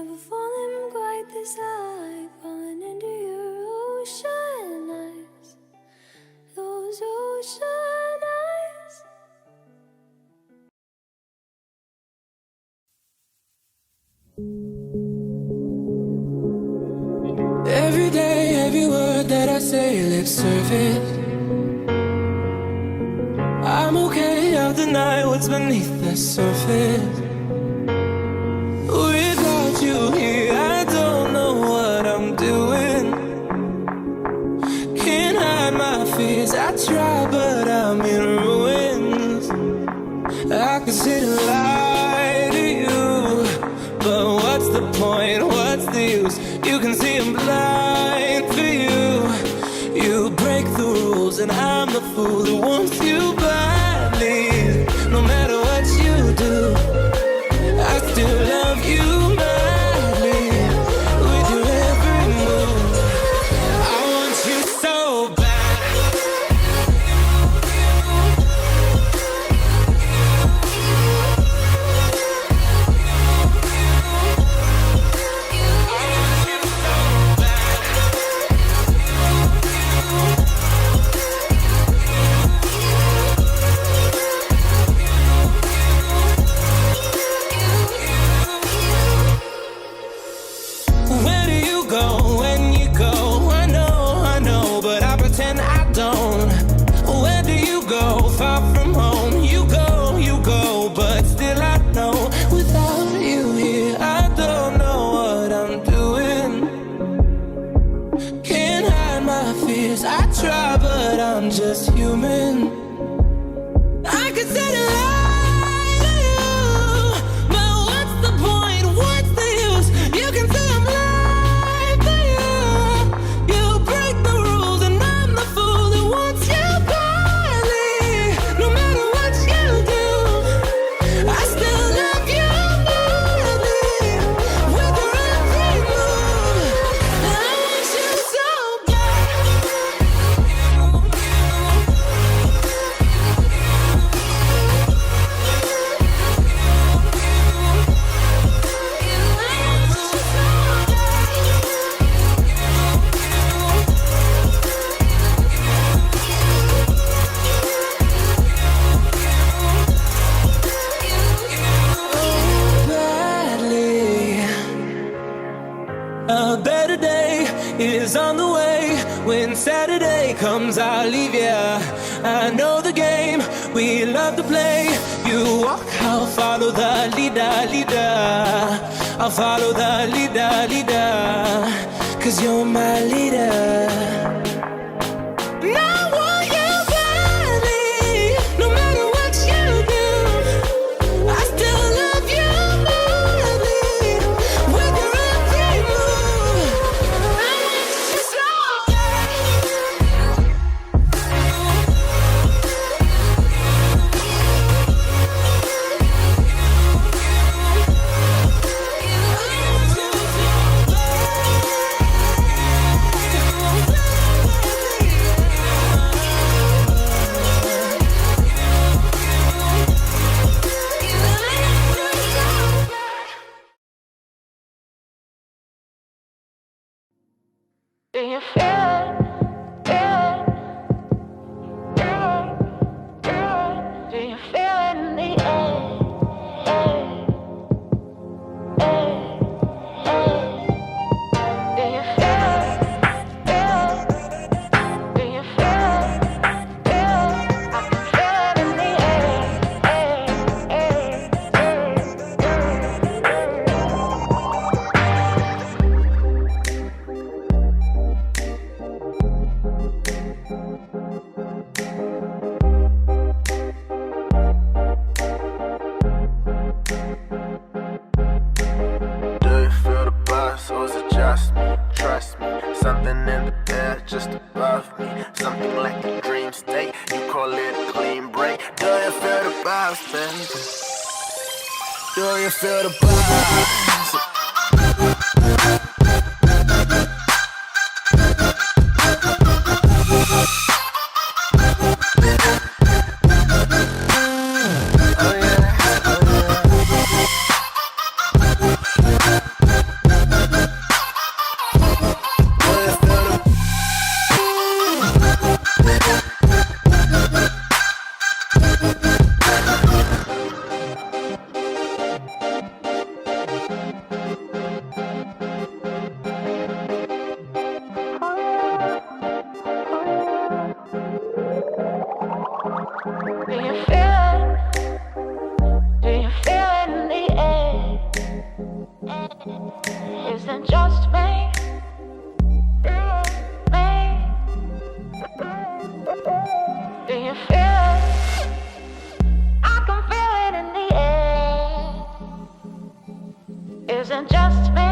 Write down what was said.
Never fallen quite this high, falling into your ocean eyes, those ocean eyes. Every day, every word that I say, lip service. I'm okay, I'll deny what's beneath the surface. Without you here, I don't know what I'm doing. Can't hide my fears, I try, but I'm in ruins. I could sit and lie to you, but what's the point, what's the use? You can see I'm blind for you. You break the rules and I'm the fool who wants you badly. No matter what you do, I still love you madly. With your every move, I want you so bad. Where do you go when you go? I know, but I pretend I don't. Where do you go? Far from home. You go, but still I know. Without you here, I don't know what I'm doing. Can't hide my fears, I try, but I'm just human. I could sit and lie to you, but what's the point? What's the use? You can say I'm lying for you. You break the rules and I'm the fool who wants you badly. No matter what you do, I still love you madly. With your every move, I want you so bad. Badly. A better day is on the way. When Saturday comes, I'll leave ya. I know the game we love to play. You walk, I'll follow the leader. I'll follow the leader. 'Cause you're my leader. And I want you badly. No matter what you do, I still love you madly. With your every move, I want you so do you feel it? Do you feel it in the air? Do you feel it? Do you feel it? I can feel it in the Do you feel the buzz or is it just me? Trust me, something in the air just above me. Something like a dream state, you call it a clean break. Do you feel the buzz, baby? Do you feel the buzz? Do you feel it? Do you feel it in the air? Is it just me? Me? Do you feel it? I can feel it in the air. Is it just me?